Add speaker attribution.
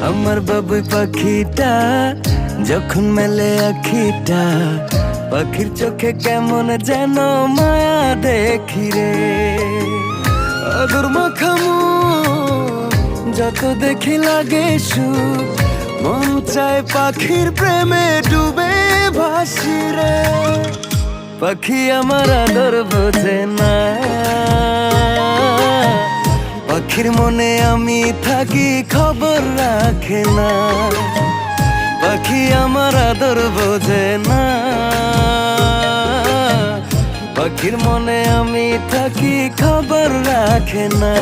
Speaker 1: আমার বাবুই পাখিটা যখন মেলে আখিটা, পাখির চোখে কেমন যেন মায়া দেখি রে। আদর মাখামু যত দেখি লাগে সুখ, মন চায় পাখির প্রেমে ডুবে ভাসি রে। পাখি আমার আদর বোঝে না, পাখির মনে আমি থাকি খবর রাখে না। পাখি আমার আদর বোঝে না, পাখির মনে আমি থাকি খবর রাখে না।